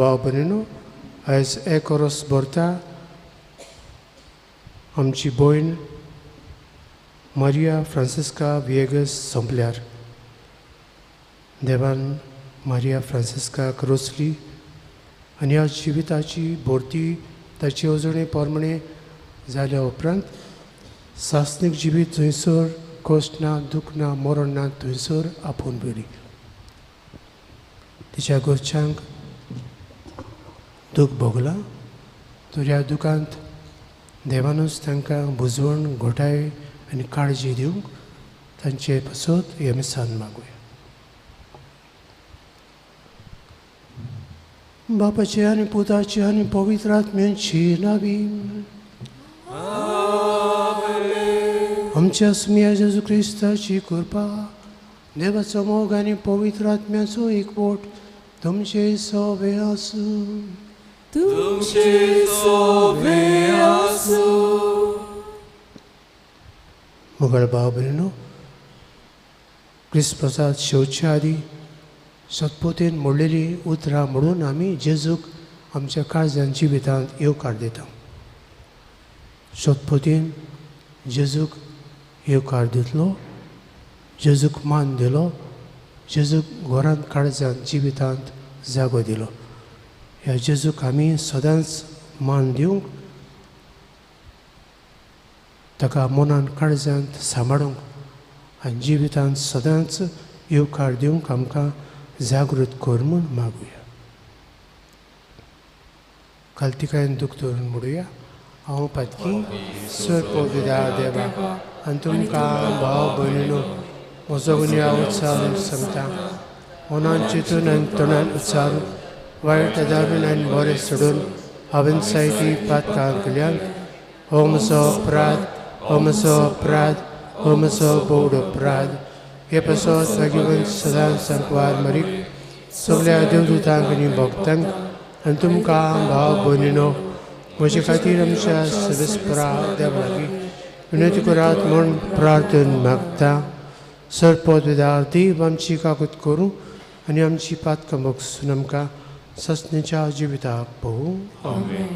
भाव भयणीनो, आयज एक ओरोस भरता आमची भयण मारिया फ्रांसिस्का विएगस सोंपल्यार. देवान मारिया फ्रांसिस्काक रोचली आनी ह्या जिविताची भरती ताची अजुणूय पोरमणे जाल्या उपरांत सासणीक जिवीत थंयसर कश्ट ना, दूख ना, मरण ना, थंयसर आपोवन गेली. तिच्या घरच्यांक दूख भोगला, तर ह्या दुखांत देवानूच तांकां बुजवण, घोटाय आनी काळजी दिवंक तांचे पासत हे मिसान मागुया. बापाचे आनी पुताचे आनी पवित्र आत्म्याची नांवीं आमच्या सुमिया जेजू क्रिस्ताची कृपा, देवाचो मोग आनी पवित्र आत्म्याचो एकवट तुमचे सोबे आसूं. मुघल भाव भयणीनो, क्रिस्मसाक शेवच्या आदी सतपोतेन मोडलेली उतरां म्हणून आमी जेजूक आमच्या काळजांत जिवितांत येवकार दिता. सतपोतेन जेजूक येवकार दितलो, जेजूक मान दिलो, जेजूक घरांत काळजांत जिवितांत जागो दिलो. ह्या जेजूक आमी सदांच मान दिवंक, ताका मनान काळजांत सांबाळूंक आनी जिवितांत सदांच येवकार दिवंक आमकां जागृत कर म्हूण मागुया. कालतिकायेन दूख धरून म्हणुया. हांव पातकी सर्पो विदा देवा आनी तुमकां भाव भयणीनो म्हजो गुन्या उत्साह सांगता. मनान चिंतून आनी तोंडान उच्चारून वायट दारून आनी बरें सोडून हांवें जायतीं पातकां केल्यान हो म्हजो अपराध, हो म्हजो अपराध, हो म्हजो बोड अपराध. हे पासत भाग्यवंत सदांच सांकवार मारीक सगळ्या देवदूतांक आनी भक्तांक आनी तुमकां भाव भयणीनो म्हजे खातीर आमच्या सवेस्परा देवा लागीं विनंती करात म्हूण प्रार्थन मागता. सरपद विदार देव आमची काकूत करूं आनी आमची पातकां बगसून आमकां ससणेच्या जिविताक पळोवं. आमेन.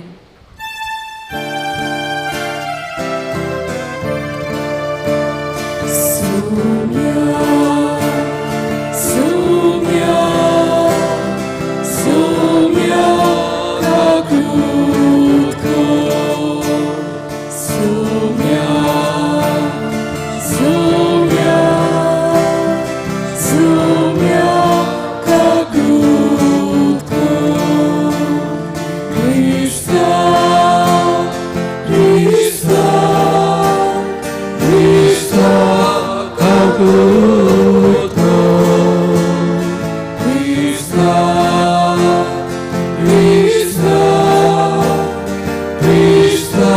Krishna, Krishna,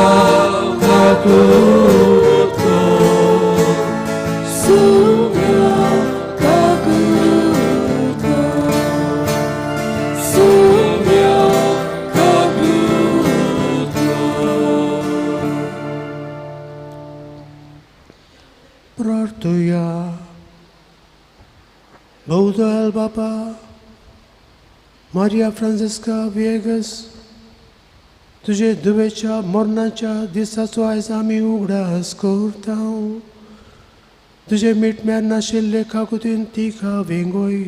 Todo el Papa, Maria Francisca Viegas, तुझे दुबेच्या मरणाच्या दिसाचो आयज आमी उगडास करता. तुझे मिटम्यार नाशिल्ले काकुतीन तिका वेंगोय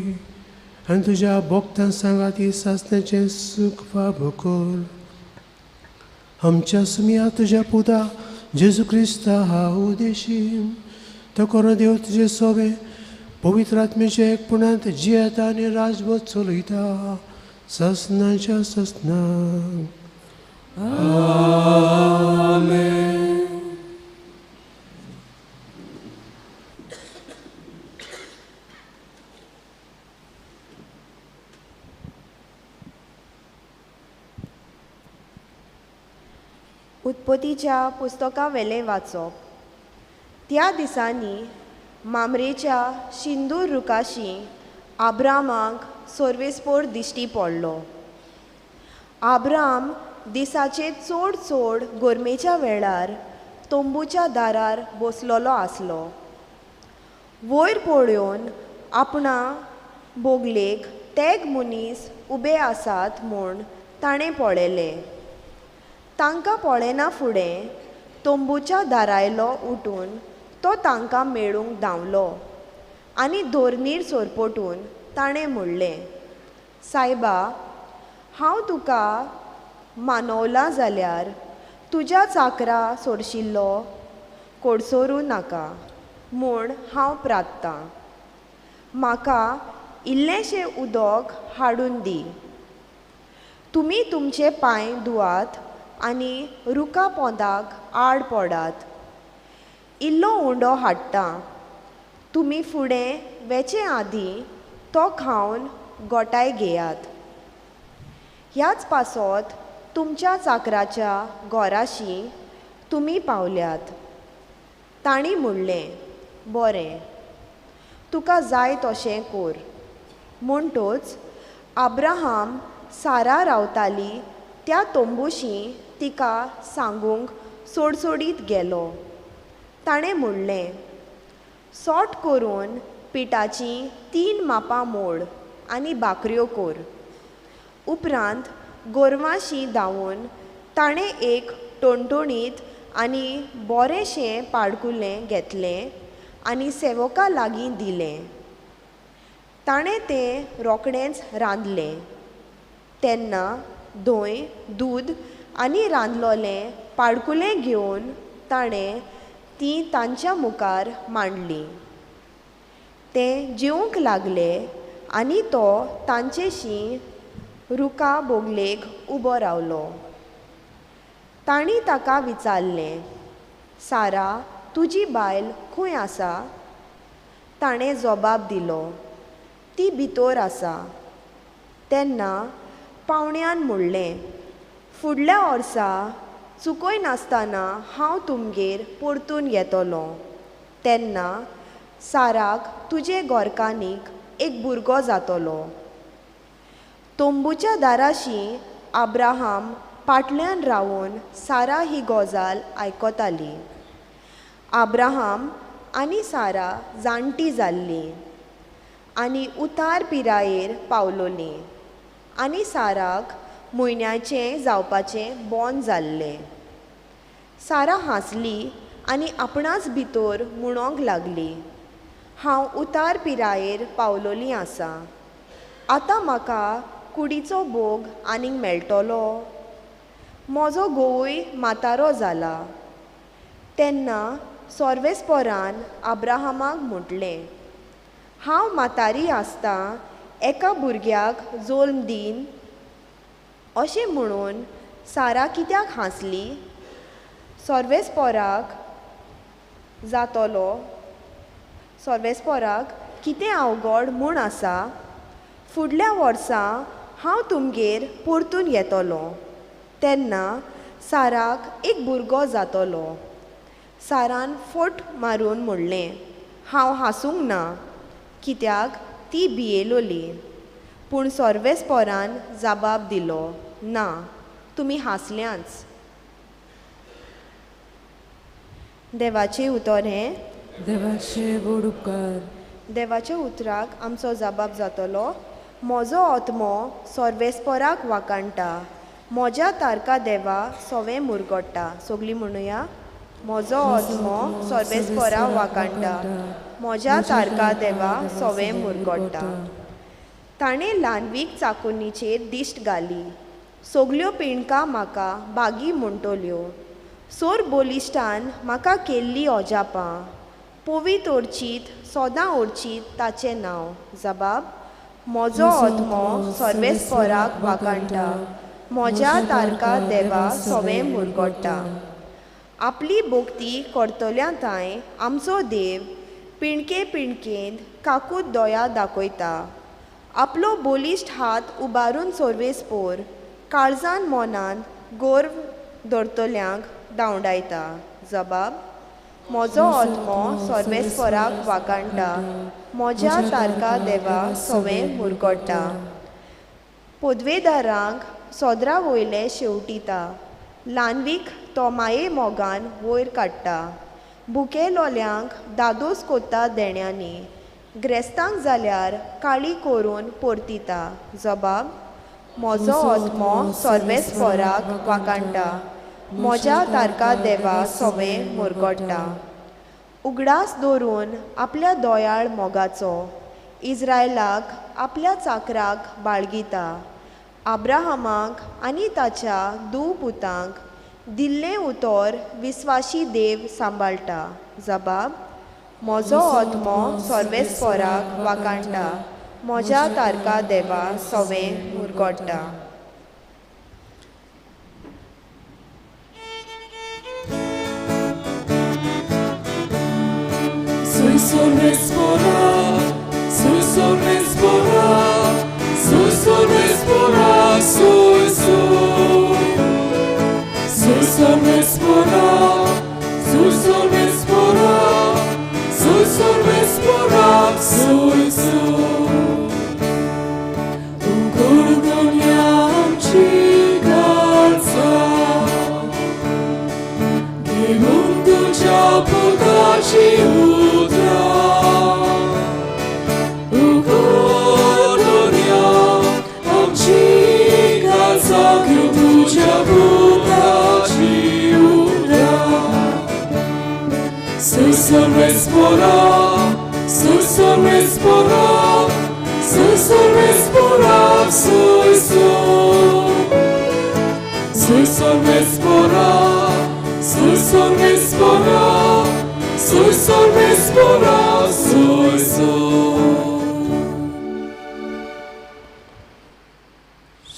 आनी तुज्या भोगतां सांगाती सासण्याचें सूख फाब कर. आमच्या सुमिया तुज्या पुता जेजू क्रिस्ता हांव उदेशीन तो करून देव तुजे सोबे पवित्र आत्मेचे एकपणांत जियेता आनी राजवट चलयता ससनाच्या ससनाक. आमेन. उत्पत्तीच्या पुस्तका वेले वाचप. त्या दिसांनी मामरेच्या शिंदूर रुखाशी आब्रामाक सोर्वेस्पोर दिश्टी पडलो. आब्राम दिसाचे चड गोरमेच्या वेळार तोंबूच्या दारार बसलोलो आसलो. वयर पळोवन आपणा बोगलेक तेग मनीस उबे आसात म्हूण ताणें पळयलें. तांकां पळयना फुडें तोंबूच्या दारायलो उठून तो तांकां मेळूंक धांवलो आनी धोरणीर सोरपटून ताणें म्हणलें, सायबा, हांव तुका मानवलां जाल्यार तुज्या चाकरा सोडशिल्लो कोडसोरूं नाका म्हूण हांव प्रार्थतां. म्हाका इल्लेशें उदक हाडून दी. तुमी तुमचे पांय धुवात आनी रुखा पोंदाक आड पडात. इल्लो उंडो हाडटा. तुमी फुडें वेचे आदीं तो खावन गोठाय घेयात. ह्याच पासत तुमच्या चाकराच्या घोराशी तुमी पावल्यात. तांणी म्हणलें, बरें, तुका जाय तशें कर. म्हणटूच आब्राहाम सारा रावताली त्या तोंबूशी तिका सांगूंक सोडसोडीत गेलो. ताणें म्हणलें, सोट करून पिठाची 3 मापां मोड आनी भाकऱ्यो कर. उपरांत गोरवांशी धांवून ताणें एक टणटणीत आनी बरेंशें पाडकुलें घेतलें आनी सेवका लागीं दिलें. ताणें तें रोखडेंच रांदलें. तेन्ना धंय, दूद आनी रांदलोलें पाडकुलें घेवन ताणें ती तांच्या मुखार मांडली. ते जेवंक लागले आनी तो तांचेशी रुखा बोगलेक उबो रावलो. तांणी ताका विचारलें, सारा, तुजी बायल खंय आसा? ताणें जबाब दिलो, ती भितर आसा. तेन्ना पावण्यान म्हणलें, फुडल्या वर्सा चुकोय नासतना हांव तुमगेर परतून येतलो. तेन्ना साराक तुजे घोरकान्नीक एक भुरगो जातलो. तोंबूच्या दाराशी आब्राहाम फाटल्यान रावून सारा ही गजाल आयकताली. आब्राहाम आनी सारा जाणटी जाल्लीं आनी उतार पिरायेर पावलोलीं आनी साराक म्हयन्याचें जावपाचें बोन जाल्लें. सारा हांसली आनी आपणाच भितर म्हणोंक लागली, हांव उतार पिरायेर पावलोलीं आसा. आतां म्हाका कुडीचो भोग आनीक मेळटलो. म्हजो घोवूय म्हातारो जाला. तेन्ना सोर्वेस्पोरान आब्राहामाक म्हटलें, हांव म्हातारी आसता एका भुरग्याक जल्म दीन. अशें म्हणून सारा कित्याक हांसली? सोर्वेस्पोराक कितें अवघड म्हूण आसा? फुडल्या वर्सा हांव तुमगेर परतून येतलो. तेन्ना साराक एक भुरगो जातलो. सारान फट मारून म्हणलें, हांव हांसूंक ना, कित्याक ती भियेलोली. पूण सोर्वेस्पोरान जबाब दिलो, ना, तुमी हांसल्यांच. देवाचें उतर हें. देवाचे गोड उपकार देवाच्या उतराक आमचो जबाब जातलो, म्हजो आत्मो सर्वेस्पराक वाकाणटा, म्हज्या तारका देवा सवें मुरगोडटा. सगळीं म्हणुया, म्हजो आत्मो सर्वेस्पराक वाकाणटा, म्हज्या तारका देवा सवें मुरगोडटा. ताणें ल्हानवीक चाकुनीचेर दिश्ट घाली, सगल्यो पिणकां म्हाका बागी म्हणटल्यो. सोर बोलिश्टान म्हाका केल्ली ओजापां, पोवीत ओडचीत सोदां ओडचीत ताचें नांव. जबाब, म्हजो आत्मो सर्वेस्पराक वाकाणटा, म्हज्या तारका देवा सवें मुरगोडटा. आपली भोक्ती करतल्या थंय आमचो देव पिणके पिणकेंत काकूत दोया दाखयता. आपलो बोलिश्ट हात उबारून सर्वेस्पोर काळजान मोनान गोर्व धरतल्यांक धांवडायता. जबाब, म्हजो आत्मो सर्वेस्पराक वाकाणटा, म्हज्या तारका देवा सवें मुरगोडटा. पोदवेदारांक सोदरा वयले शेवटिता, ल्हानवीक तो माये मोगान वयर काडटा. भुकेलोल्यांक दादोस कोत्ता देण्यांनी, ग्रेस्तांक जाल्यार काळी करून परतिता. जबाब, म्हजो आत्मो सर्वेस्पराक वाकाणटा, म्हज्या तारका देवा सवें मुरगोडटा. उगडास दवरून आपल्या दोयाळ मोगाचो इस्रायलाक आपल्या चाकराक बाळगिता. आब्राहमाक आनी ताच्या धूव पुतांक दिल्लें उतर विस्वाशी देव सांबाळटा. जबाब, म्हजो आत्मो सर्वेस्पराक वाकाणटा, म्हज्या तारका देवा सवें मुरगोडटा. Soy sorvespora, soy sorvespora, soy sorvespora, soy sorvespora, soy sorvespora, soy sorvespora, soy Ugordoniam cigalca, Gimundu ciao podaci utra. Ugordoniam cigalca, Gimundu ciao podaci utra. Soy sorvespora, soy sorvespora, soy sorvespora, soy sorvespora, soy sorvespora, soy sorvespora, soy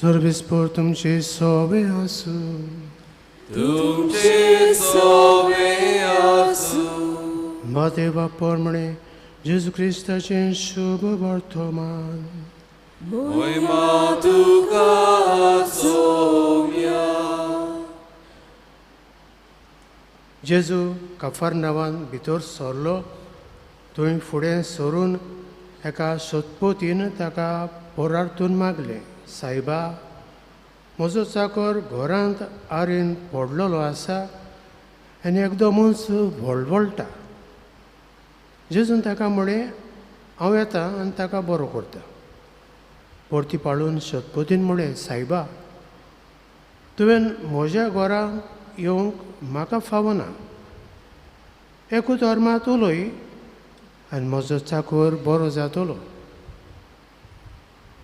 सर्वेस्पोर तुमचे सोबे आसूं. तुमचे सोवे आसू. देवा परमणे जेजू क्रिस्ताचें शुभ वर्तमान. महिमा तुका सोम्या. जेजू कफरनावान भितर सरलो. थंय फुडें सरून एका सोदपोतीन ताका पोरार्थून मागलें, सायबा, म्हजो चाकर घरांत आरेन पडलेलो आसा आनी एकदमूच व्हळवळटा. जेजून ताका म्हळें, हांव येतां आनी ताका बरो करता. परती पाळून सोदपोतीन म्हळें, सायबा, तुवें म्हज्या घरांत येवंक म्हाका फावना. एकूच अर्मात उलय आनी म्हजो चाकर बरो जातलो.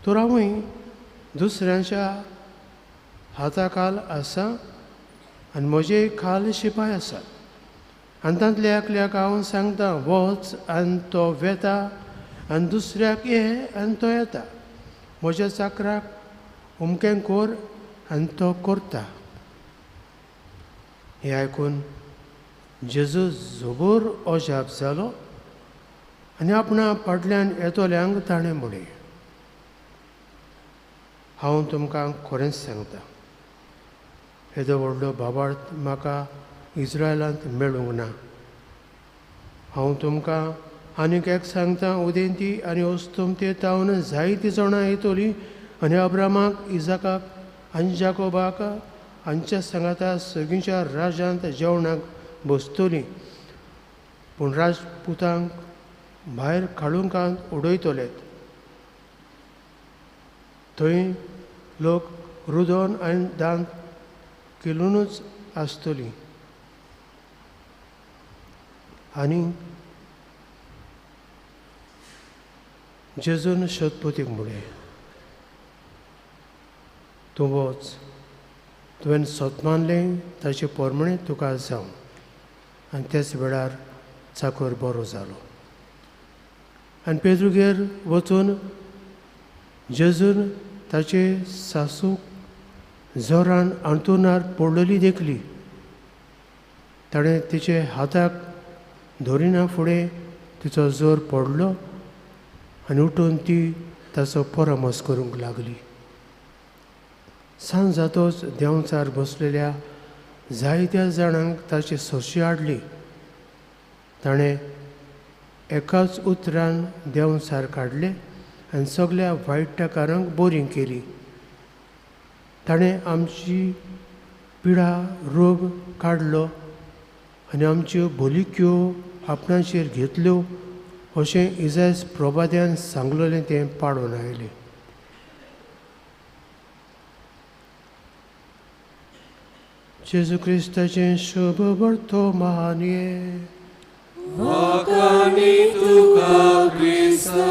तर हांवूय दुसऱ्यांच्या हाताखाल आसा आनी म्हजे खाल शिपाय आसा. आनी तांतल्या एकल्याक हांव सांगता, वच आनी तो वेता, आनी दुसऱ्याक ये आनी तो येता. म्हज्या चाकराक उमकें कोर आनी तो करता. हें आयकून जेजू जोबोर अजाप जालो आनी आपणा फाटल्यान येतोल्यांक ताणें म्हळें, हांव तुमकां खरेंच सांगता, येदो व्हडलो बाबार्थ म्हाका इस्रायलांत मेळूंक ना. हांव तुमकां आनीक एक सांगता, उदेंती आनी ओस्तोमते तावन जायतीं जाणां येतलीं आनी अब्रामाक, इजाकाक आनी जाकोबाक हांच्या सांगाता सगळींच्या राज्यांत जेवणाक बसतलीं. पूण राजपुतांक भायर काडूंक उडयतलेत. थंय लोक रुदोन आनी दान केलूनच आसतलीं. आनी जेजून शेतपोतीक म्हळें, तूं वच, तुवें सोत मानलें ताचे पोरमणें तुका जावं. आनी त्याच वेळार चाकर बरो जालो. आनी पेद्रुगेर वचून जेजून ताचे सासूक जोरान अंथरुणार पडलेली देखली. ताणें तिचे हाताक धरिना फुडें तिचो जोर पडलो आनी उठून ती ताचो परामस करूंक लागली. सांज जातोच देंवचार बसलेल्या जायत्या जाणांक ताची सोशी हाडली. ताणें एकाच उतरान देंवचार काडले आनी सगळ्या वायटकारांक बोरी केली. ताणें आमची पिडा रोग काडलो आनी आमच्यो बोलिक्यो आपणाचेर घेतल्यो अशें इजायस प्रभाद्यान सांगलेलें तें पाडून आयलें. जेजू क्रिस्ताचें शुभ वर्तमानये वाकानी तुका क्रिस्ता.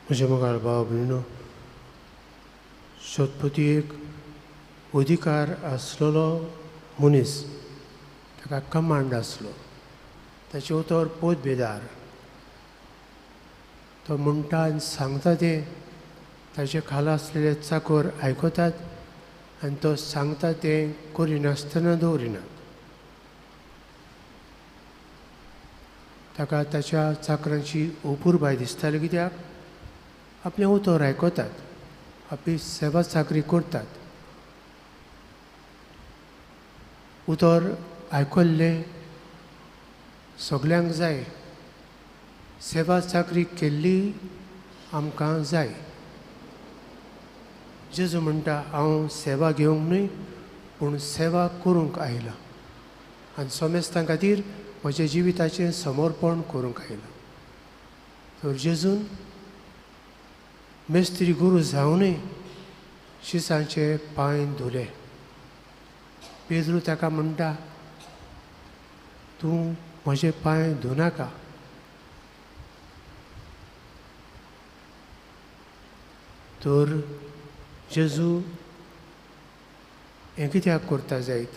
म्हजे मोगाळ भाव भयणो, शेतपतीक अधिकार आसलेलो मनीस, ताका कमांड आसलो. ताचे उतर पोत बेदार. तो म्हणटा आनी सांगता तें ताचे खाला आसलेले चाकर आयकतात आनी तो सांगता तें करिनासतना दवरिनात. ताका ताच्या चाकरांची उपुरबाय दिसताली, कित्याक आपलें उतर आयकतात, आपली सेवा चाकरी करतात. उतर आयकल्लें सगल्यांक जाय. सेवा चाकरी केल्ली आमकां जाय. जेजू म्हणटा, हांव सेवा घेवंक न्हय पूण सेवा करूंक आयलां आनी सोमेस्तां खातीर म्हज्या जिविताचें समर्पण करूंक आयलां. तर जेजून मेस्त्री गुरू जावनय शिसांचे पांय धुले. पेद्रू ताका म्हणटा, तूं म्हजे पांय धुनाका. तर जेजू हें कित्याक करता जायत?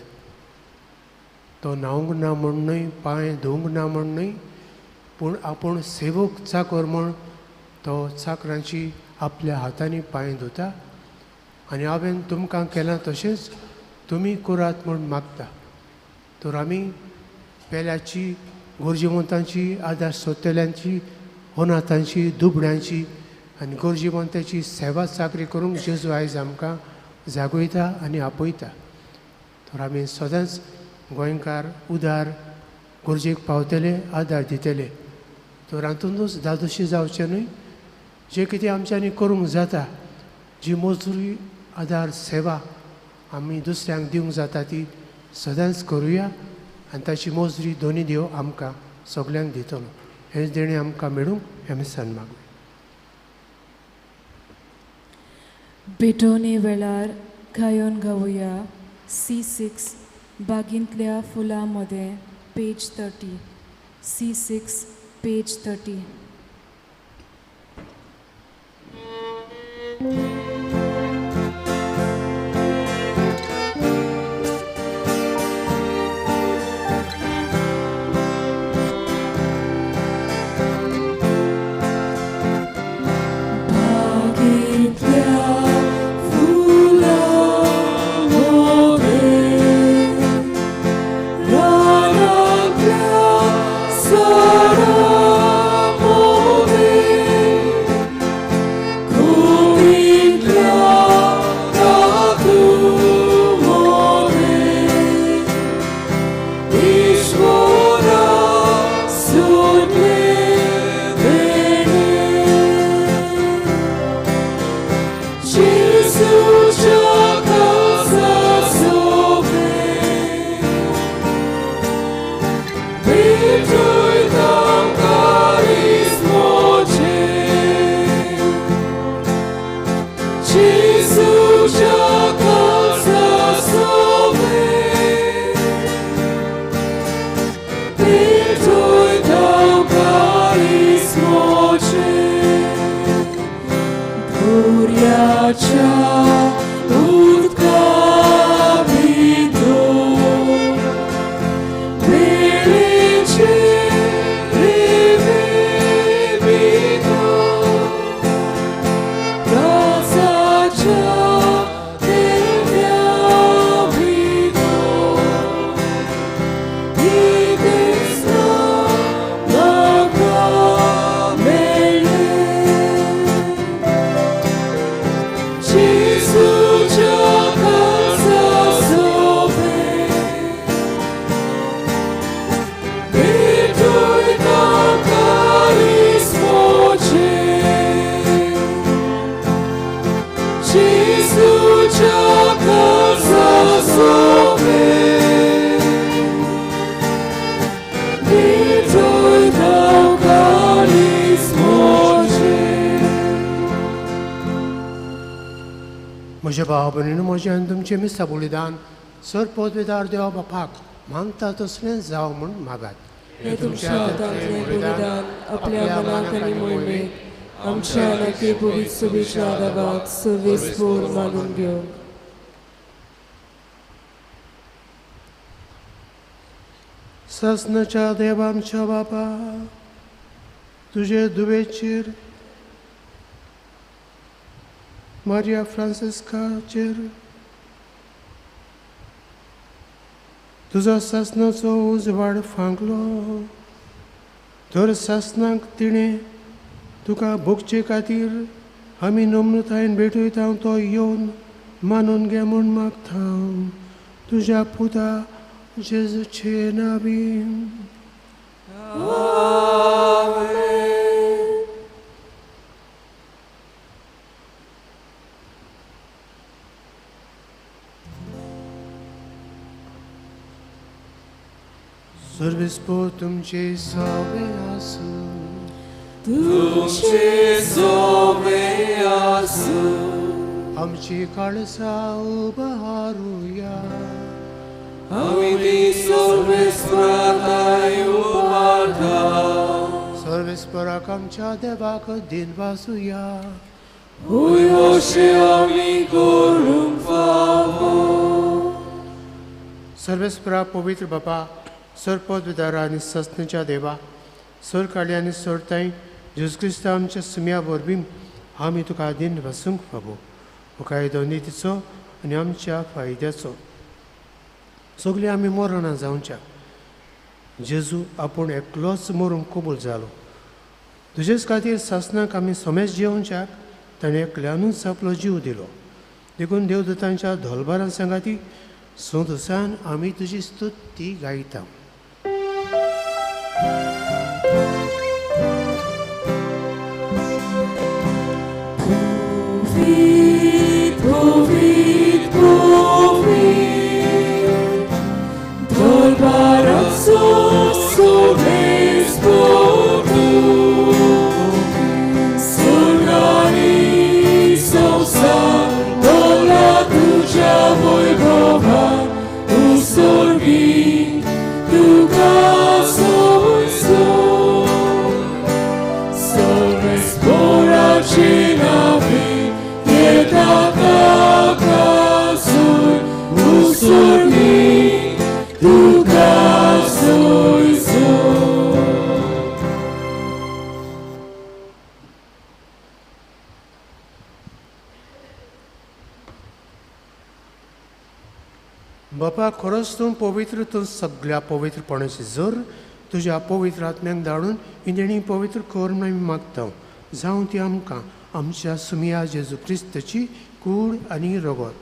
तो न्हावंक ना म्हण न्हय, पांय धुवंक ना म्हण न्हय, पूण आपूण सेवक चाकर म्हण तो चाकरांची आपल्या हातांनी पांय धुता. आनी हांवें तुमकां केलां तशेंच तुमी करात म्हूण मागता. तर आमी पेल्याची, गोरजेवंतांची, आदार सोदतल्यांची, अनाथांची, दुबळ्यांची आनी गोरजेवंतांची सेवा चाकरी करूंक जेजू आयज आमकां जागयता आनी आपयता. तर आमी सदांच गोंयकार उदार गोरजेक पावतले, आदार दितले. तर हातूंतूच दादोशी जावचें न्हय. जें कितें आमच्यांनी करूंक जाता, जी मजुरी, आदार, सेवा आमी दुसऱ्यांक दिवंक जाता ती सदांच करुया आनी ताची मजुरी दोनी देव आमकां सगल्यांक दितलो. हेंच देणें आमकां मेळूंक हें सान मागूया. बेटोने वेळार गायन गावुया C6 बागींतल्या फुलां मध्ये पेज 30. C6 page 30. Sarah, भाव भयणीनो म्हजें आनी तुमचें मिसा बलिदान सर पदवेदार देवा बापाक मागता तसलें जावं म्हूण मागात. हे तुमच्या हातांतलें बलिदान आपल्या मनात आनी मोहिमेत आमच्या नखे पुरीत सुबेच्या आदाराक सर्वेस्पोर मानून घेवंक. ससनाच्या देवा आमच्या बापा तुजे दुवेचेर मारिया फ्रांसिस्काचेर तुजो ससनाचो उजवाड फांकलो तर ससनाक तिणें तुका भोगचे खातीर आमी नम्रतायेन भेटयता तो येवन मानून घे म्हूण मागता तुज्या पुता जेजूचे नांवीन. सर्वेस्पोर तुमचे सवे आसूं. तुमचे सोवे आसूं. आमची काळजां उबारूया. आमी ती सर्वेस्पराक उबारता. सर्वेस्पराक आमच्या देवाक दिन वासुया. होय अशें आमी करूंक फावो. सर्वेस्परा पवित्र बापा सर पदवेदारा आनी ससनेच्या देवा सर काळी आनी सरताय जेजू क्रिस्ता आमच्या सुम्या वरवीं आमी तुका दिन वसूंक फावो. हो कायदो नितीचो आनी आमच्या फायद्याचो. सगळीं आमी मरणां जावच्या. जेजू आपूण एकलोच मरूंक कबूल जालो. तुजेच खातीर सासनाक आमी समेज जेवच्याक ताणें एकल्यानूच आपलो जीव दिलो. देखून देवदूतांच्या धोलबारां सांगाती सुदसान आमी तुजी स्तुती गायता. बापा खरोच तूं पवित्र तूं सगळ्या पवित्रपणाची जर तुज्या पवित्र आत्म्याक धाडून इंदेणी पवित्र कर म्हूण आमी मागता. जावं ती आमकां आमच्या सुमिया जेजू क्रिस्ताची कूड आनी रगत.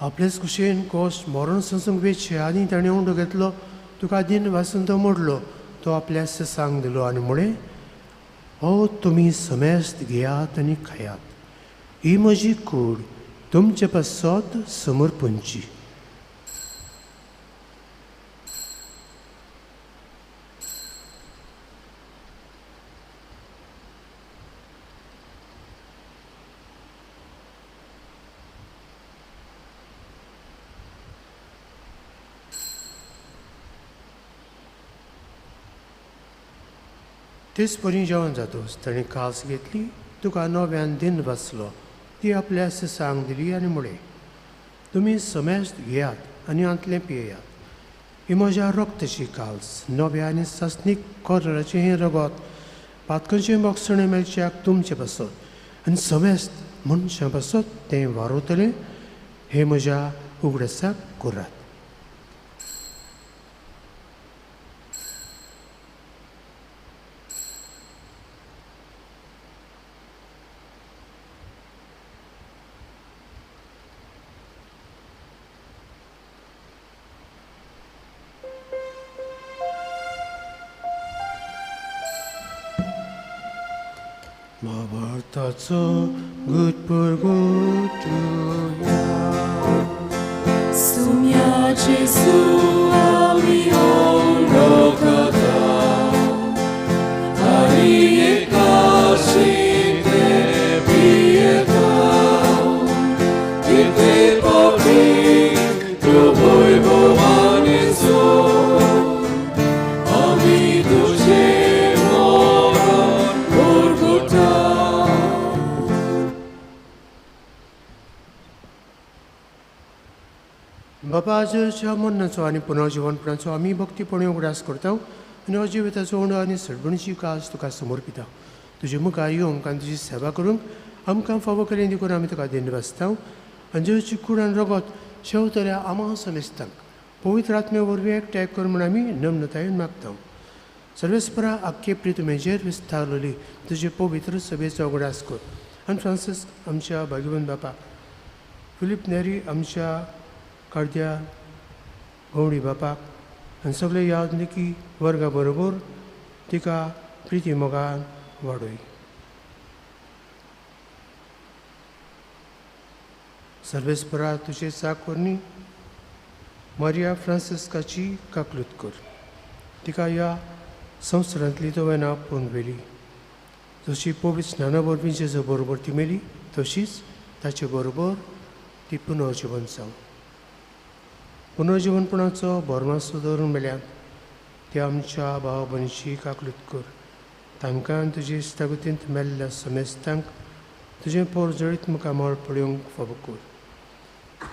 आपलेच कुशेन कोश्ट मरण संसूंक वेचचे आनी ताणें उंडो घेतलो तुका दिन वासून तो मोडलो तो आपल्या सांग दिलो आनी म्हळें हो तुमी समेस्त घेयात आनी खायात. ही म्हजी कूड तुमचे पासत समर्पणची. तेच परी जेवण जातोच ताणें कास घेतली तुका नव्यान दिन वाचलो ती आपल्या सांग दिली आनी म्हळें तुमी समेस्त घेयात आनी आंतलें पियेयात. ही म्हज्या रक्ताची काल्स नव्या आनी सस्नीक कोराचें हें रगत पातकांचें मोगसणें मेळच्याक तुमचे पासत आनी समेस्त मनशां पासत तें वारोतलें हें म्हज्या उगडासाक करात. Mavartaco gut purgutuja. Sumia Jesu ami on rokata, ari eka बापा आजच्या मरणाचो आनी पुनर्जीवनपणाचो आमी भक्तीपणे उगडास करता आनी अजिविताचो उणो आनी सडबणीची काज तुका समर्पिता. तुजे मुखार येवंक आनी तुजी सेवा करूंक आमकां फावो केलें देखून आमी तुका दिनवासता. अंजळची कूड आनी रगत शेवतल्या आमां समेस्तांक पवित्र आत्मे वरवीं एकठांय कर म्हूण आमी नम्रतायेन मागता. सर्वेस्परा आख्खे प्रितमेचेर विस्तारलेली तुजे पवित्र सभेचो उगडास कर. आनी फ्रांसीस आमच्या भाग्यवन बापाक, फिलीप नेरी आमच्या कार्द्या गवडी बापाक आनी सगळे यादनिकी वर्गा बरोबर तिका प्रिती मोगान वाडय. सर्वेस्परा तुजे चाकोरणी मारिया फ्रांसिस्काची काकलूत कर. तिका ह्या संवसारांतली तुवें पोंदवेली. जशी पवित्र स्नाना वरवीं जेजू बरोबर ती मेली तशीच ताचे बरोबर ती पुनर्जीवन जावं. पुनर्जीवनपणाचो भरमासो धरून मेल्यान त्या आमच्या भाव भयणीची काकलूत कर. तांकां तुजे इश्टागतींत मेल्ल्या समेस्तांक तुजें पोरजळीत मुखार मोळ पळोवंक फावो कर.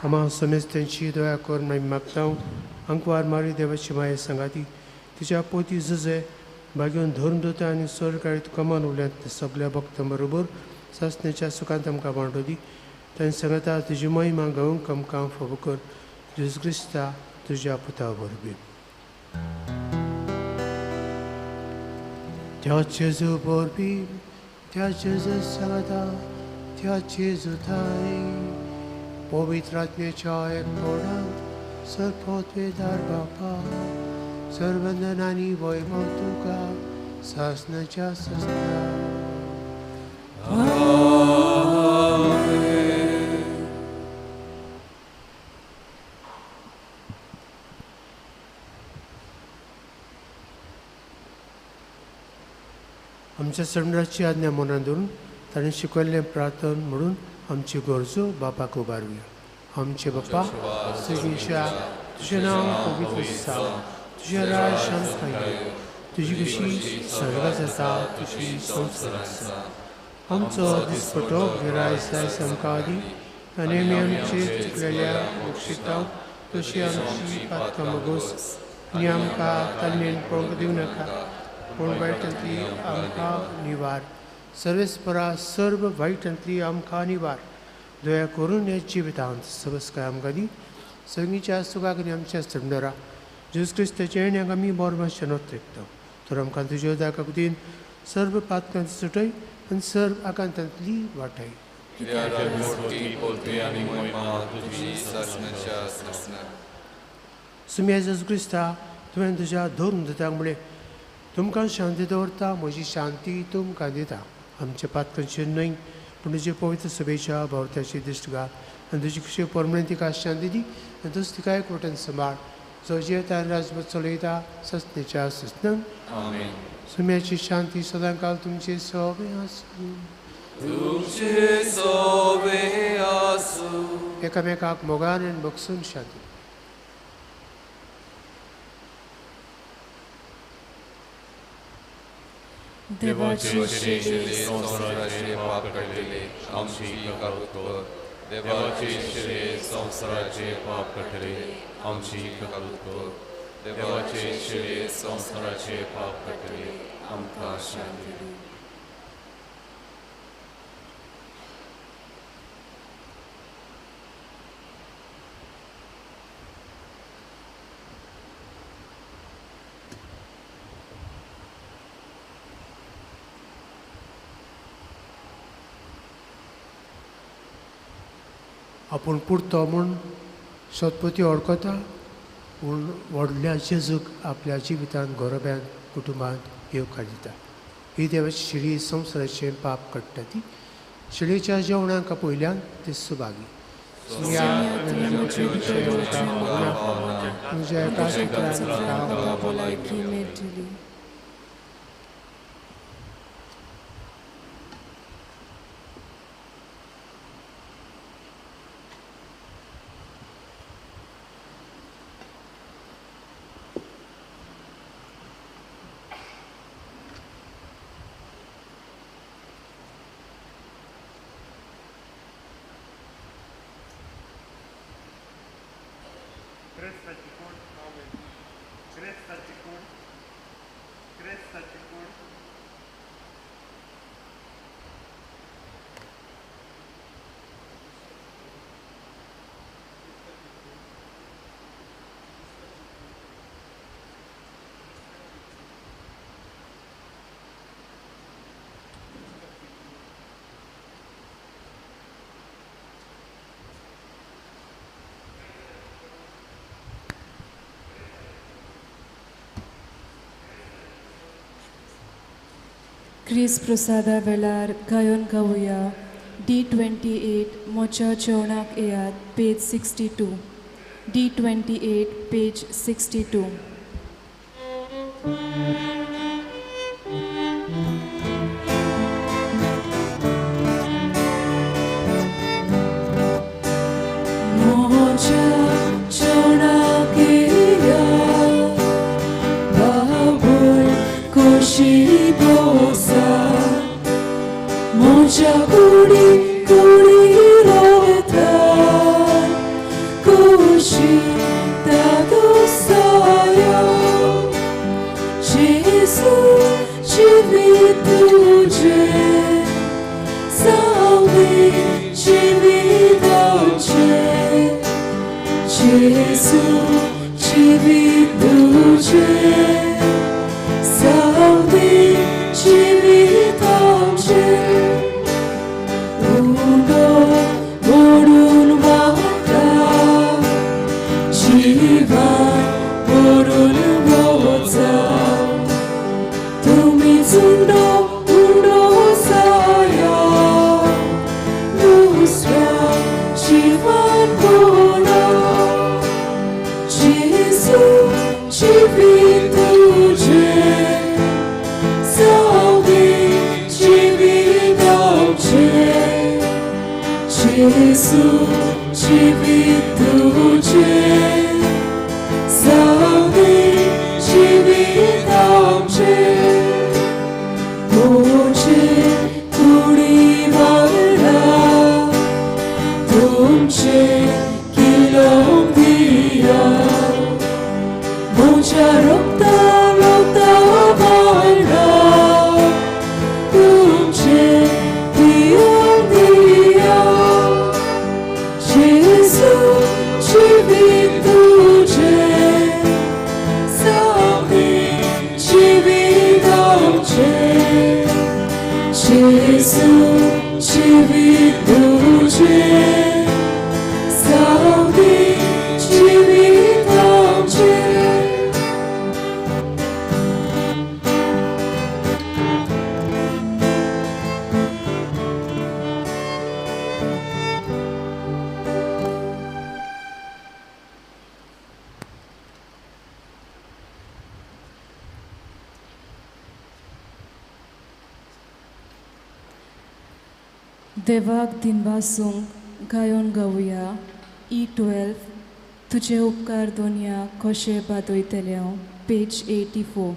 आम्हा समेस्तांची दया कर म्हूण मागता. अंकवार मारी देवाची माये सांगाती तिच्या पोती झुजे भाग्योन धरून दोता आनी सरकारीत कमान उल्यांत सगळ्या भक्तां बरोबर सासणेच्या सुखांत आमकां वांटो दी. तांणी सांगता तुजी महिमा गावंक आमकां फावो कर. जेजू क्रिस्ता तुज्या पुता वरवीं. त्या जेजू वरवीं त्या जेजू सांगता त्या जेजू थाय पवित्र आत्म्याच्या एकपणांत सरपोतवेदार बापा सर्वंदनानी वैभव तुका सासणाच्या सस्ता. आमच्या संडाची आज्ञा मनात धरून ताणें शिकयल्लें प्रार्थन म्हणून आमची गरजो बापाक उबारुया. आमचे बापा सगळींच्या तुजें नांव पवित्र जावं. तुजें राज शांत येवं. तुजी कशी स्वर्गांत जाता तशी संवसारांत जाता. आमचो दिसपटो गिरायस आयज आमकां दी आनी आमी आमचेर चुकलेल्या बक्षिता तशी आमची पातकां मागोस आनी आमकां ताल्लेन पळोवंक दिवं नाका पूण वायटांतली आमकां निवार. सर्वेस्परा सर्व वायटांतली आमकां निवार. दया करून हे जिवितांत सबस्काय आमकां दी. सगळींच्या सुखाक आनी आमच्या संडारा जेजू क्रिस्ताच्या येण्याक आमी बोरमातशें नोत्रेकता. तर आमकां तुज्या दाखातीन सर्व पातकांची सुटय आनी सर्व आकांतांतली वाटाय. सुम्या जेजू क्रिस्ता तुवें तुज्या धरून दिता मुळे तुमकां शांती दवरता. म्हजी शांती तुमकां दिता. आमच्या पातकांचेर न्हय पूण तुजे पवित्र सभेच्या भोंवत्याची दिश्ट घाल आनी तुजी खुशी परमणे तिका शांती दी आनी तूं तिका एकवटान सांबाळ जो जेता राजवट चलयता सस्तेच्या सस्तान. सुम्याची शांती सदां काल तुमचे सवे आसूं. एकामेकाक मोगान आनी बगसून शांती. देवाचे शिरे संसाराचे पाप कटले आमची काकूत कर. देवाचे शिरे संसाराचे पाप कटले आमची काकूत कर. देवाचे शिरे संसाराचे पाप कटले आमकां शांती दी. आपूण पुरतो म्हूण सतपती ओळखता पूण व्हडल्या जेजूक आपल्या जिवितांत घोरब्यांत कुटुंबांत येवकार दिता. ही देवाची शिडी संवसाराचें पाप काडटा ती. शिडेच्या जेवणाक पयल्यान ती सुभागी. तुज्या एका क्रिस प्रसादा वेळार गायन गावया D28 मोच्या जेवणाक येयात पेज 62 D28 पेज 62 मोच्या जेवणाक येयात बाबूल कोशी बोसा मोच्या कुडी रावता कोशी दादोसाया जेसू जिवीत तुझे सावे जिवीताचे जेसू जिवीत तुझे सावे जिवीताचे उडो मोडून वाटा जिवान मोडून वचा तुम्ही उडो साया दुसऱ्या जिवान बोला जेसू जिवीत तुझे सावे जिवीताचे जेसू जिवीत तुझे सावे जिवीताचे मोचे कुडी वाला तुमचे किलोम दिया मोच्या रोक्ता वाला तुमचे दिया जेसू जिवीत तुझे सावे जिवीताचे जेसू जिवीत तुझे सावे जिवीताचे देवाक दिनवासूंक गायन गावया E12 तुझे उपकार दोनिया कशे बादोयतले हांव पेज 84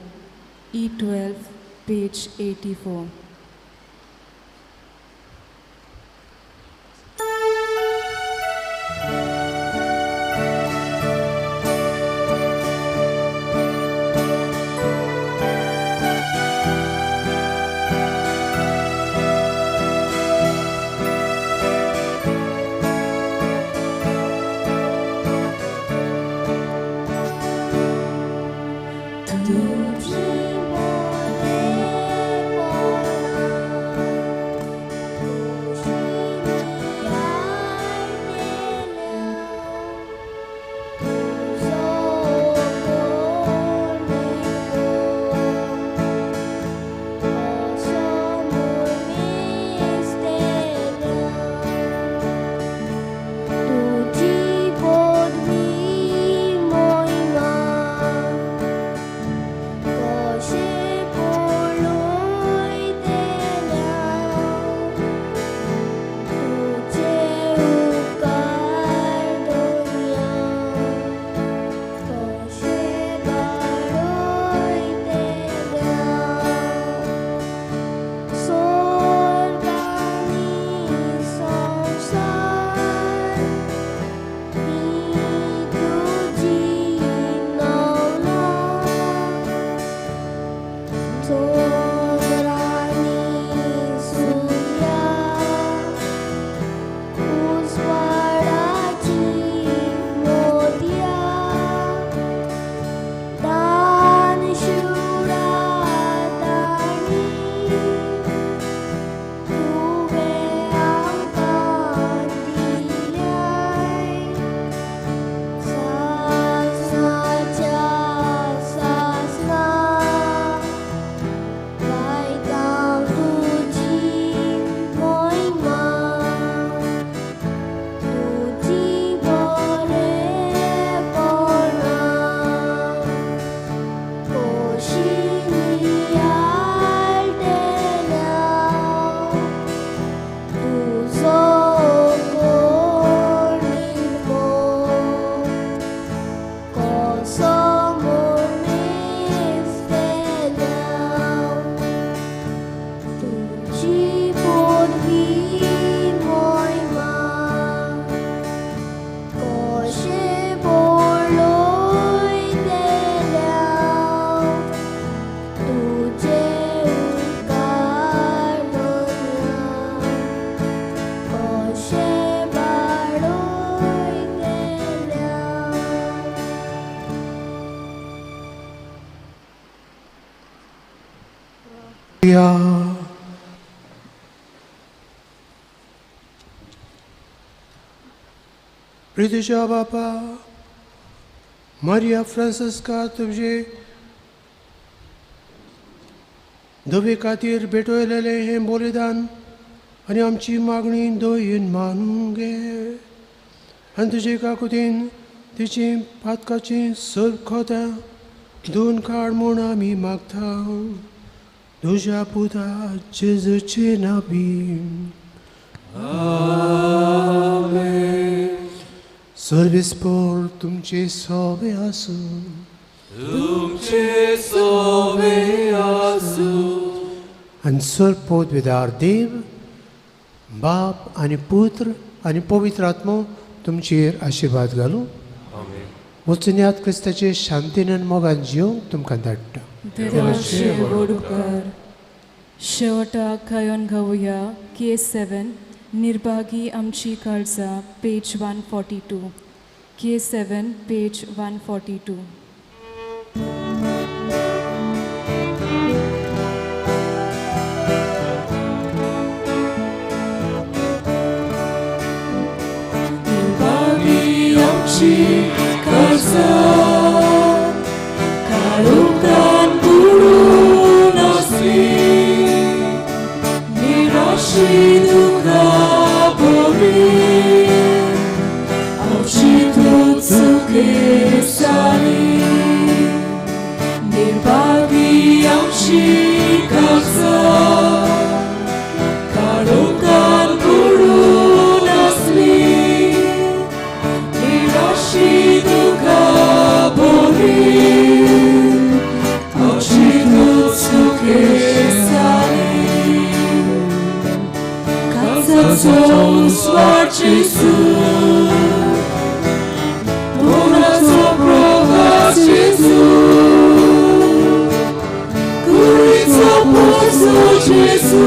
E12 पेज 84 तुझे 할렐루야. प्रितीच्या बापा मारिया फ्रांसिस्का तुझे धवे खातीर भेटयलेले हे बलिदान आनी आमची मागणी दोयेन मानून घे आनी तुजे काकुतीन तिची पातकाची सर्व खोत्या दोन काड म्हूण आमी मागता तुज्या पुता जेजूचे नांवी सर्वेस्पर तुमचे सोबे आसूं तुमचे सोबे आसूं आनी सर्वोदविदार देव बाप आनी पुत्र आनी पवित्र आत्मो तुमचेर आशिर्वाद घालूं वचून क्रिस्ताचे शांतीन आनी मोगान जियोंक तुमकां धाडटा. देवाचे व्हड उपकार. शेवटाक खायोन घावुया केस 7 निर्भागी आमची काळजां पेज 142. केस 7 पेज 142. निर्भागी आमची काळजां काळोखान बुडून आसली निराशी दुखां भोगली आमची चुके जाली निर्भागी आमची काळजां काळोखान बुडून आसली निराशी दुखां भोगली आमची चुके जाली काळजाचो स्वार जेजू मोनाचो प्रकाश जेजू कुडीचो पोसो जेजू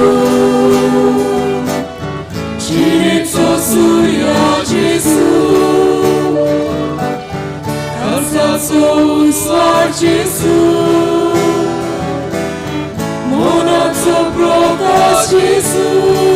जिणेचो सूर्य जेजू काळजाचो स्वार जेजू मोनाचो प्रकाश जेजू